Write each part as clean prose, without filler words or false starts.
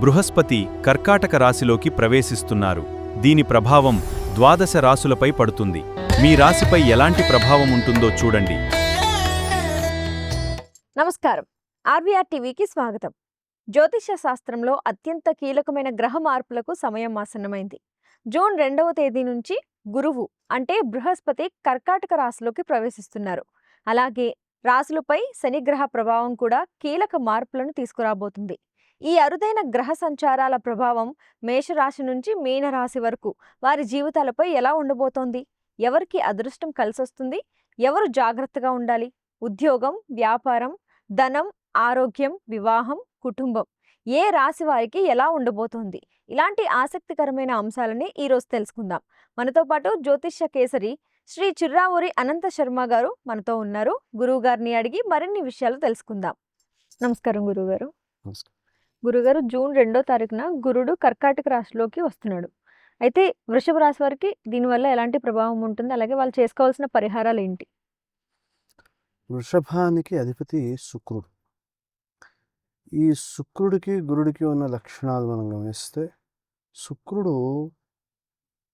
బృహస్పతి కర్కాటక రాశిలోకి ప్రవేశిస్తున్నారు. దీని ప్రభావం ద్వాదశ రాశులపై పడుతుంది. మీ రాశిపై ఎలాంటి ప్రభావం ఉంటుందో చూడండి. నమస్కారం. ఆర్వీఆర్ టీవీకి స్వాగతం. జ్యోతిష శాస్త్రంలో అత్యంత కీలకమైన గ్రహ మార్పులకు సమయం ఆసన్నమైంది. జూన్ 2వ తేదీ నుంచి గురువు అంటే బృహస్పతి కర్కాటక రాశిలోకి ప్రవేశిస్తున్నారు. అలాగే రాశులపై శనిగ్రహ ప్రభావం కూడా కీలక మార్పులను తీసుకురాబోతుంది. ఈ అరుదైన గ్రహ సంచారాల ప్రభావం మేషరాశి నుంచి మీనరాశి వరకు వారి జీవితాలపై ఎలా ఉండబోతోంది? ఎవరికి అదృష్టం కలిసొస్తుంది? ఎవరు జాగ్రత్తగా ఉండాలి? ఉద్యోగం, వ్యాపారం, ధనం, ఆరోగ్యం, వివాహం, కుటుంబం ఏ రాశి వారికి ఎలా ఉండబోతోంది? ఇలాంటి ఆసక్తికరమైన అంశాలని ఈరోజు తెలుసుకుందాం. మనతో పాటు జ్యోతిష్య కేసరి శ్రీ చిర్రావూరి అనంత శర్మ గారు మనతో ఉన్నారు. గురువు గారిని అడిగి మరిన్ని విషయాలు తెలుసుకుందాం. నమస్కారం గురువుగారు. గురుగారు, జూన్ 2వ తారీఖున గురుడు కర్కాటక రాశిలోకి వస్తున్నాడు. అయితే వృషభ రాశి వారికి దీనివల్ల ఎలాంటి ప్రభావం ఉంటుంది? అలాగే వాళ్ళు చేసుకోవాల్సిన పరిహారాలు ఏంటి? వృషభానికి అధిపతి శుక్రుడు. ఈ శుక్రుడికి గురుడికి ఉన్న లక్షణాలు మనం గమనిస్తే, శుక్రుడు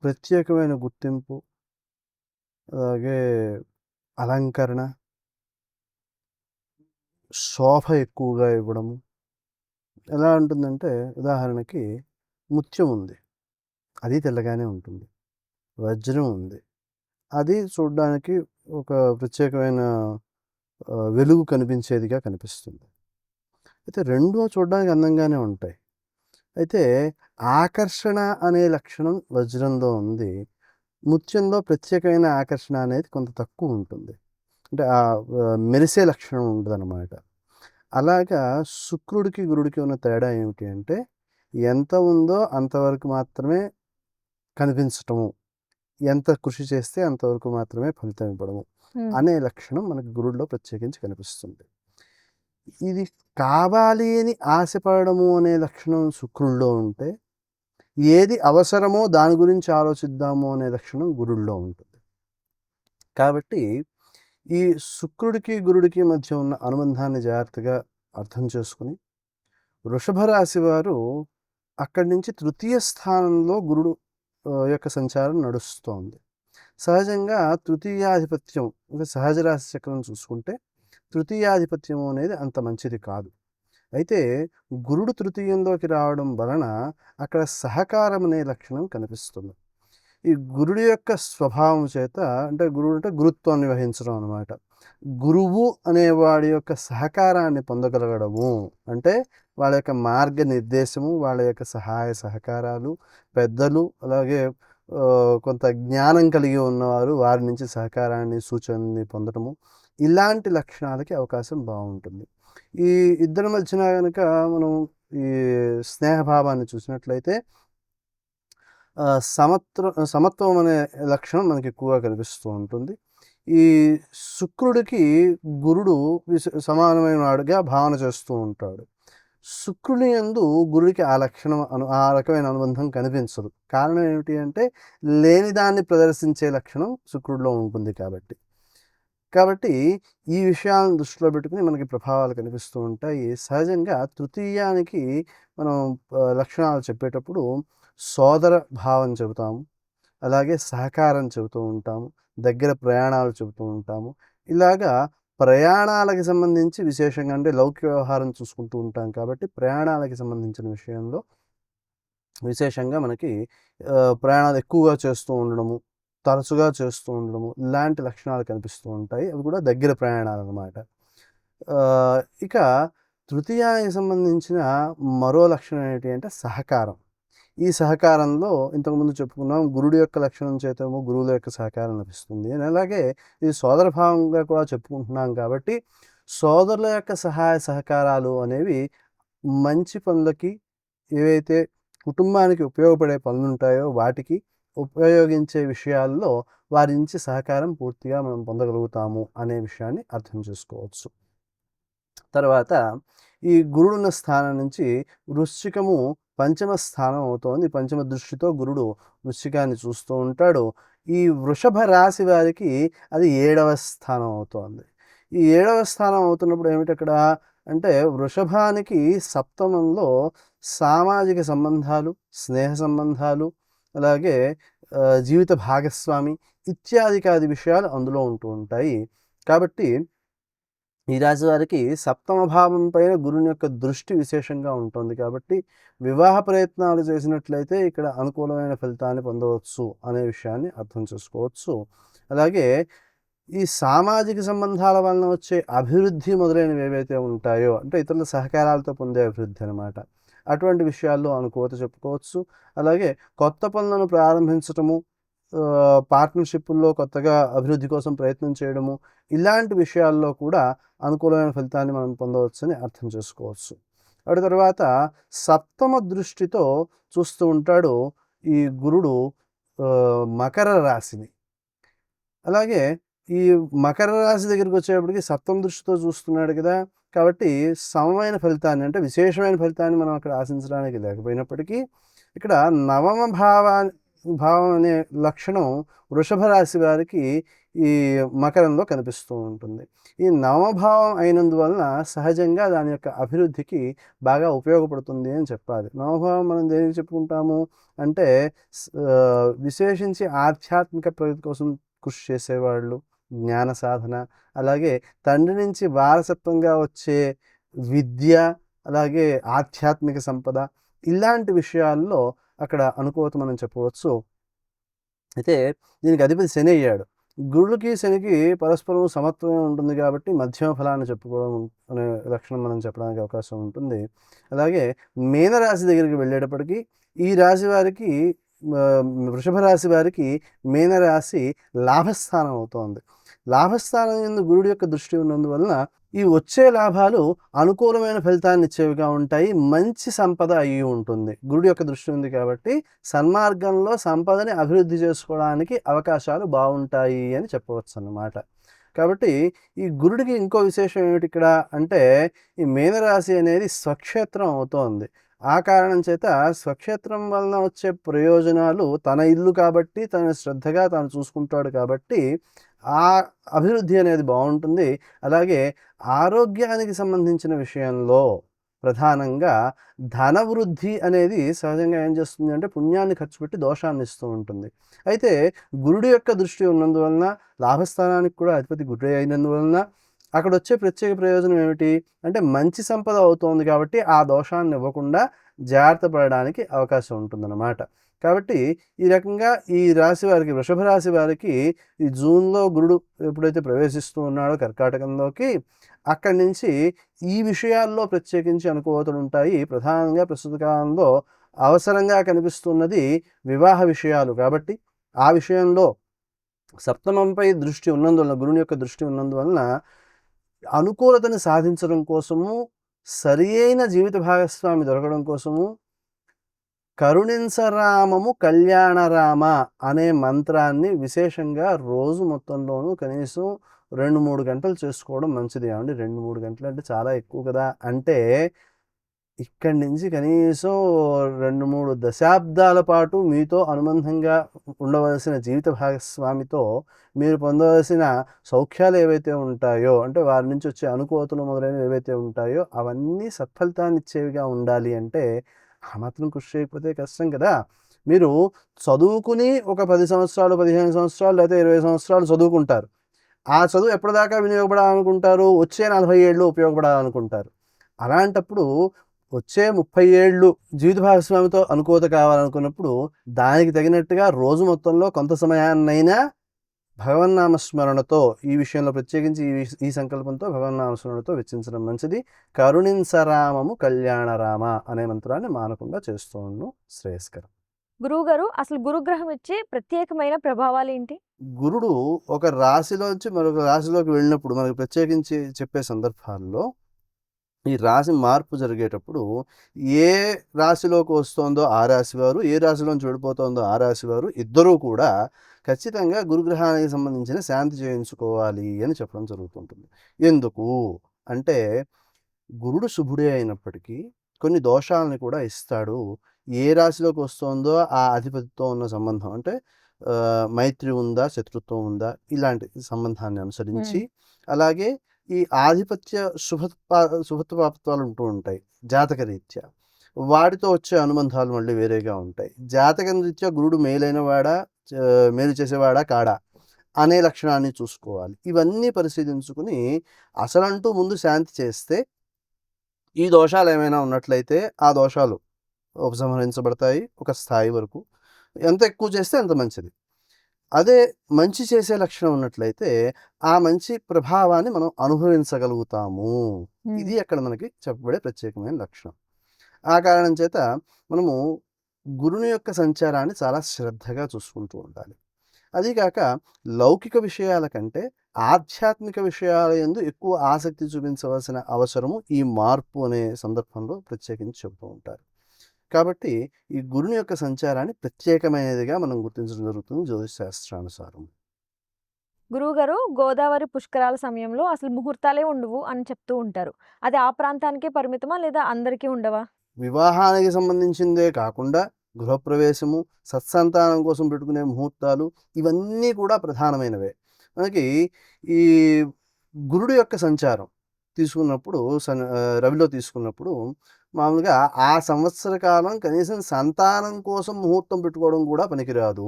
ప్రత్యేకమైన గుర్తింపు, అలాగే అలంకరణ, శోభ ఎక్కువగా ఇవ్వడము. ఎలా ఉంటుందంటే, ఉదాహరణకి ముత్యం ఉంది, అది తెల్లగానే ఉంటుంది. వజ్రం ఉంది, అది చూడడానికి ఒక ప్రత్యేకమైన వెలుగు కనిపించేదిగా కనిపిస్తుంది. అయితే రెండూ చూడడానికి అందంగానే ఉంటాయి. అయితే ఆకర్షణ అనే లక్షణం వజ్రంలో ఉంది, ముత్యంలో ప్రత్యేకమైన ఆకర్షణ అనేది కొంత తక్కువ ఉంటుంది. అంటే ఆ మెరిసే లక్షణం ఉండదన్నమాట. అలాగా శుక్రుడికి గురుడికి ఉన్న తేడా ఏమిటి అంటే, ఎంత ఉందో అంతవరకు మాత్రమే కనిపించటము, ఎంత కృషి చేస్తే అంతవరకు మాత్రమే ఫలితం ఇవ్వడము అనే లక్షణం మనకు గురుడిలో ప్రత్యేకించి కనిపిస్తుంది. ఇది కావాలి అని ఆశపడము అనే లక్షణం శుక్రుడిలో ఉంటే, ఏది అవసరమో దాని గురించి ఆలోచిద్దాము అనే లక్షణం గురుడిలో ఉంటుంది. కాబట్టి ఈ శుక్రుడికి గురుడికి మధ్య ఉన్న అనుబంధాన్ని జాగ్రత్తగా అర్థం చేసుకుని, వృషభ రాశి వారు అక్కడి నుంచి తృతీయ స్థానంలో గురుడు యొక్క సంచారం నడుస్తోంది. సహజంగా తృతీయాధిపత్యం, అంటే సహజ రాశి చక్రం చూసుకుంటే తృతీయాధిపత్యం అనేది అంత మంచిది కాదు. అయితే గురుడు తృతీయంలోకి రావడం వలన అక్కడ సహకారం అనే లక్షణం కనిపిస్తుంది. ఈ గురుడి యొక్క స్వభావం చేత, అంటే గురుడు అంటే గురుత్వాన్ని వహించడం అన్నమాట. గురువు అనేవాడి యొక్క సహకారాన్ని పొందగలగడము అంటే వాళ్ళ యొక్క మార్గనిర్దేశము, వాళ్ళ యొక్క సహాయ సహకారాలు, పెద్దలు, అలాగే కొంత జ్ఞానం కలిగి ఉన్నవారు వారి నుంచి సహకారాన్ని, సూచనని పొందడము, ఇలాంటి లక్షణాలకి అవకాశం బాగుంటుంది. ఈ ఇద్దరి మధ్యన కనుక మనం ఈ స్నేహభావాన్ని చూసినట్లయితే సమత్వం అనే లక్షణం మనకి ఎక్కువగా కనిపిస్తూ ఉంటుంది. ఈ శుక్రుడికి గురుడు సమానమైన వాడుగా భావన చేస్తూ ఉంటాడు. శుక్రుని యందు గురుడికి ఆ లక్షణం ఆ రకమైన అనుబంధం కనిపించదు. కారణం ఏమిటి అంటే, లేని దాన్ని ప్రదర్శించే లక్షణం శుక్రుడిలో ఉంటుంది. కాబట్టి ఈ విషయాలను దృష్టిలో పెట్టుకుని మనకి ప్రభావాలు కనిపిస్తూ ఉంటాయి. సహజంగా తృతీయానికి మనం లక్షణాలు చెప్పేటప్పుడు సోదర భావం చెబుతాము, అలాగే సహకారం చెబుతూ ఉంటాము, దగ్గర ప్రయాణాలు చెబుతూ ఉంటాము. ఇలాగా ప్రయాణాలకి సంబంధించి విశేషంగా, అంటే లౌకిక వ్యవహారం చూసుకుంటూ ఉంటాం కాబట్టి ప్రయాణాలకి సంబంధించిన విషయంలో విశేషంగా మనకి ప్రయాణాలు ఎక్కువగా చేస్తూ ఉండడము, తరచుగా చేస్తూ ఉండడము, ఇలాంటి లక్షణాలు కనిపిస్తూ ఉంటాయి. అవి కూడా దగ్గర ప్రయాణాలు అన్నమాట. ఇక తృతీయానికి సంబంధించిన మరో లక్షణం ఏంటి అంటే సహకారం. ఈ సహకారంలో ఇంతకుముందు చెప్పుకున్నాం, గురుడి యొక్క లక్షణం చేతేమో గురువుల యొక్క సహకారం లభిస్తుంది. అలాగే ఇది సోదరభావంగా కూడా చెప్పుకుంటున్నాం కాబట్టి సోదరుల యొక్క సహాయ సహకారాలు అనేవి మంచి పనులకి, ఏవైతే కుటుంబానికి ఉపయోగపడే పనులు ఉంటాయో వాటికి ఉపయోగించే విషయాల్లో వారి నుంచి సహకారం పూర్తిగా మనం పొందగలుగుతాము అనే విషయాన్ని అర్థం చేసుకోవచ్చు. తర్వాత ఈ గురుడున్న స్థానం నుంచి వృశ్చికము పంచమ స్థానం అవుతోంది. పంచమ దృష్టితో గురుడు వృశ్చికాన్ని చూస్తూ ఉంటాడు. ఈ వృషభ రాశి వారికి అది 7వ స్థానం అవుతోంది. ఈ 7వ స్థానం అవుతున్నప్పుడు ఏమిటి అక్కడ అంటే, వృషభానికి సప్తమంలో సామాజిక సంబంధాలు, స్నేహ సంబంధాలు, అలాగే జీవిత భాగస్వామి ఇత్యాదికాది విషయాలు అందులో ఉంటూ ఉంటాయి. కాబట్టి ఈ రాశి వారికి సప్తమ భావం పైన గురుని యొక్క దృష్టి విశేషంగా ఉంటుంది. కాబట్టి వివాహ ప్రయత్నాలు చేసినట్లయితే ఇక్కడ అనుకూలమైన ఫలితాన్ని పొందవచ్చు అనే విషయాన్ని అర్థం చేసుకోవచ్చు. అలాగే ఈ సామాజిక సంబంధాల వలన వచ్చే అభివృద్ధి మొదలైనవి ఏవైతే ఉంటాయో, అంటే ఇతరుల సహకారాలతో పొందే అభివృద్ధి అనమాట, అటువంటి విషయాల్లో అనుకూలత చెప్పుకోవచ్చు. అలాగే కొత్త పనులను ప్రారంభించటము, పార్ట్నర్షిప్పుల్లో కొత్తగా అభివృద్ధి కోసం ప్రయత్నం చేయడము, ఇలాంటి విషయాల్లో కూడా అనుకూలమైన ఫలితాన్ని మనం పొందవచ్చని అర్థం చేసుకోవచ్చు. అటు తర్వాత సప్తమ దృష్టితో చూస్తూ ఉంటాడు ఈ గురుడు మకర రాశిని. అలాగే ఈ మకర రాశి దగ్గరికి వచ్చేటప్పటికి సప్తమ దృష్టితో చూస్తున్నాడు కదా, కాబట్టి సమమైన ఫలితాన్ని, అంటే విశేషమైన ఫలితాన్ని మనం అక్కడ ఆశించడానికి లేకపోయినప్పటికీ ఇక్కడ నవమ భావం అనే లక్షణం వృషభ రాశి వారికి ఈ మకరంలో కనిపిస్తూ ఉంటుంది. ఈ నవమభావం అయినందువలన సహజంగా దాని యొక్క అభివృద్ధికి బాగా ఉపయోగపడుతుంది అని చెప్పాలి. నవమభావం మనం దేనికి చెప్పుకుంటాము అంటే విశేషించి ఆధ్యాత్మిక ప్రగతి కోసం కృషి చేసేవాళ్ళు, జ్ఞాన సాధన, అలాగే తండ్రి నుంచి వారసత్వంగా వచ్చే విద్య, అలాగే ఆధ్యాత్మిక సంపద, ఇలాంటి విషయాల్లో అక్కడ అనుకూలత మనం చెప్పవచ్చు. అయితే దీనికి అధిపతి శని అయ్యాడు. గురుడికి శనికి పరస్పరం సమత్వమే ఉంటుంది కాబట్టి మధ్యమ ఫలాన్ని చెప్పుకోవడం అనే లక్షణం మనం చెప్పడానికి అవకాశం ఉంటుంది. అలాగే మీనరాశి దగ్గరికి వెళ్ళేటప్పటికి ఈ రాశి వారికి, వృషభ రాశి వారికి మీనరాశి లాభస్థానం అవుతోంది. లాభస్థానం యందు గురుడి యొక్క దృష్టి ఉన్నందువలన ఈ వచ్చే లాభాలు అనుకూలమైన ఫలితాన్ని ఇచ్చేవిగా ఉంటాయి. మంచి సంపద అయ్యి ఉంటుంది. గురుడి యొక్క దృష్టి ఉంది కాబట్టి సన్మార్గంలో సంపదని అభివృద్ధి చేసుకోవడానికి అవకాశాలు బాగుంటాయి అని చెప్పవచ్చు అన్నమాట. కాబట్టి ఈ గురుడికి ఇంకో విశేషం ఏమిటి ఇక్కడ అంటే, ఈ మీనరాశి అనేది స్వక్షేత్రం అవుతోంది. ఆ కారణం చేత స్వక్షేత్రం వలన వచ్చే ప్రయోజనాలు, తన ఇల్లు కాబట్టి తన శ్రద్ధగా తాను చూసుకుంటాడు కాబట్టి ఆ అభివృద్ధి అనేది బాగుంటుంది. అలాగే ఆరోగ్యానికి సంబంధించిన విషయంలో ప్రధానంగా ధనవృద్ధి అనేది సహజంగా ఏం చేస్తుంది అంటే పుణ్యాన్ని ఖర్చు పెట్టి దోషాన్ని ఇస్తూ ఉంటుంది. అయితే గురుడి యొక్క దృష్టి ఉన్నందువలన, లాభస్థానానికి కూడా అధిపతి గురుడే అయినందువలన అక్కడ వచ్చే ప్రత్యేక ప్రయోజనం ఏమిటి అంటే మంచి సంపద అవుతోంది కాబట్టి ఆ దోషాన్ని ఇవ్వకుండా జాగ్రత్త పడడానికి అవకాశం ఉంటుందన్నమాట. కాబట్టి ఈ రకంగా ఈ రాశి వారికి, వృషభ రాశి వారికి ఈ జూన్లో గురుడు ఎప్పుడైతే ప్రవేశిస్తూ ఉన్నాడో కర్కాటకంలోకి, అక్కడి నుంచి ఈ విషయాల్లో ప్రత్యేకించి అనుకూలతలు ఉంటాయి. ప్రధానంగా ప్రస్తుత కాలంలో అవసరంగా కనిపిస్తున్నది వివాహ విషయాలు కాబట్టి ఆ విషయంలో సప్తమంపై దృష్టి ఉన్నందువలన, గురుని యొక్క దృష్టి ఉన్నందువలన అనుకూలతను సాధించడం కోసము, సరి అయిన జీవిత భాగస్వామి దొరకడం కోసము కరుణించరామము కళ్యాణరామ అనే మంత్రాన్ని విశేషంగా రోజు మొత్తంలోనూ కనీసం 2-3 గంటలు చేసుకోవడం మంచిది. ఏమండి 2-3 గంటలు అంటే చాలా ఎక్కువ కదా. అంటే ఇక్కడి నుంచి కనీసం 2-3 దశాబ్దాల పాటు మీతో అనుబంధంగా ఉండవలసిన జీవిత భాగస్వామితో మీరు పొందవలసిన సౌఖ్యాలు ఏవైతే ఉంటాయో, అంటే వారి నుంచి వచ్చే అనుకూలతలు మొదలైనవి ఏవైతే ఉంటాయో అవన్నీ సత్ఫలితాన్ని ఇచ్చేవిగా ఉండాలి అంటే ఆ మాత్రం కృషి చేయకపోతే కష్టం కదా. మీరు చదువుకుని ఒక 10 సంవత్సరాలు, 15 సంవత్సరాలు లేదా 20 సంవత్సరాలు చదువుకుంటారు. ఆ చదువు ఎప్పటిదాకా వినియోగపడాలనుకుంటారు? వచ్చే 40 ఏళ్ళు ఉపయోగపడాలనుకుంటారు. అలాంటప్పుడు వచ్చే 30 ఏళ్ళు జీవిత భాగస్వామితో అనుకూలత కావాలనుకున్నప్పుడు దానికి తగినట్టుగా రోజు మొత్తంలో కొంత సమయాన్నైనా భగవన్నామస్మరణతో, ఈ విషయంలో ప్రత్యేకించి ఈ సంకల్పంతో భగవన్నామస్మరణతో వెచ్చించడం మంచిది. కరుణించరామము కళ్యాణరామ అనే మంత్రాన్ని మానకుండా చేస్తూ ఉండడం శ్రేయస్కరం. గురువుగారు, అసలు గురుగ్రహం ఇచ్చే ప్రత్యేకమైన ప్రభావాలు ఏంటి? గురుడు ఒక రాశిలోంచి మరొక రాశిలోకి వెళ్ళినప్పుడు మనకు ప్రత్యేకించి చెప్పే సందర్భాల్లో ఈ రాశి మార్పు జరిగేటప్పుడు ఏ రాశిలోకి వస్తోందో ఆ రాశి వారు, ఏ రాశిలోంచి వెళ్ళిపోతుందో ఆ రాశి వారు ఇద్దరూ కూడా ఖచ్చితంగా గురుగ్రహానికి సంబంధించిన శాంతి చేయించుకోవాలి అని చెప్పడం జరుగుతుంటుంది. ఎందుకు అంటే గురుడు శుభుడే అయినప్పటికీ కొన్ని దోషాలని కూడా ఇస్తాడు. ఏ రాశిలోకి వస్తోందో ఆ అధిపతితో ఉన్న సంబంధం, అంటే మైత్రి ఉందా, శత్రుత్వం ఉందా, ఇలాంటి సంబంధాన్ని అనుసరించి, అలాగే ఈ ఆధిపత్య శుభత్వాలు ఉంటూ ఉంటాయి జాతక రీత్యా. వాటితో వచ్చే అనుబంధాలు మళ్ళీ వేరేగా ఉంటాయి. జాతకం రీత్యా గురుడు మేలైన వాడా, మేలు చేసేవాడా కాడా అనే లక్షణాన్ని చూసుకోవాలి. ఇవన్నీ పరిశీలించుకుని అసలంటూ ముందు శాంతి చేస్తే ఈ దోషాలు ఏమైనా ఉన్నట్లయితే ఆ దోషాలు ఉపసంహరించబడతాయి ఒక స్థాయి వరకు. ఎంత ఎక్కువ చేస్తే అంత మంచిది. అదే మంచి చేసే లక్షణం ఉన్నట్లయితే ఆ మంచి ప్రభావాన్ని మనం అనుభవించగలుగుతాము. ఇది అక్కడ మనకి చెప్పబడే ప్రత్యేకమైన లక్షణం. ఆ కారణం చేత మనము గురుని యొక్క సంచారాన్ని చాలా శ్రద్ధగా చూసుకుంటూ ఉండాలి. అదీగాక లౌకిక విషయాల కంటే ఆధ్యాత్మిక విషయాల యందు ఎక్కువ ఆసక్తి చూపించవలసిన అవసరము ఈ మార్పు అనే సందర్భంలో ప్రత్యేకించి చెబుతూ ఉంటారు. కాబట్టి ఈ గురుని యొక్క సంచారాన్ని ప్రత్యేకమైనదిగా మనం గుర్తించడం జరుగుతుంది జ్యోతిష్ శాస్త్రానుసారం. గురువుగారు, గోదావరి పుష్కరాల సమయంలో అసలు ముహూర్తాలే ఉండవు అని చెప్తూ ఉంటారు. అది ఆ ప్రాంతానికే పరిమితమా లేదా అందరికీ ఉండవా? వివాహానికి సంబంధించిందే కాకుండా గృహప్రవేశము, సత్సంతానం కోసం పెట్టుకునే ముహూర్తాలు ఇవన్నీ కూడా ప్రధానమైనవే. మనకి ఈ గురుడు యొక్క సంచారం తీసుకున్నప్పుడు రవిలో తీసుకున్నప్పుడు మామూలుగా ఆ సంవత్సర కాలం కనీసం సంతానం కోసం ముహూర్తం పెట్టుకోవడం కూడా పనికిరాదు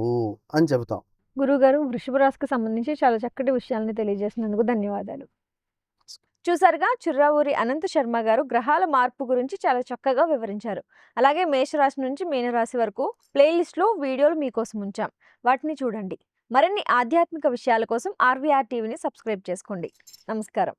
అని చెబుతాం. గురువుగారు, వృషభ రాశికి సంబంధించి చాలా చక్కటి విషయాల్ని తెలియజేసినందుకు ధన్యవాదాలు. చూసారుగా, చిర్రావూరి అనంత శర్మ గారు గ్రహాల మార్పు గురించి చాలా చక్కగా వివరించారు. అలాగే మేషరాశి నుంచి మీనరాశి వరకు ప్లేలిస్ట్లో వీడియోలు మీకోసం ఉంచాం. వాటిని చూడండి. మరిన్ని ఆధ్యాత్మిక విషయాల కోసం ఆర్వీఆర్ టీవీని సబ్స్క్రైబ్ చేసుకోండి. నమస్కారం.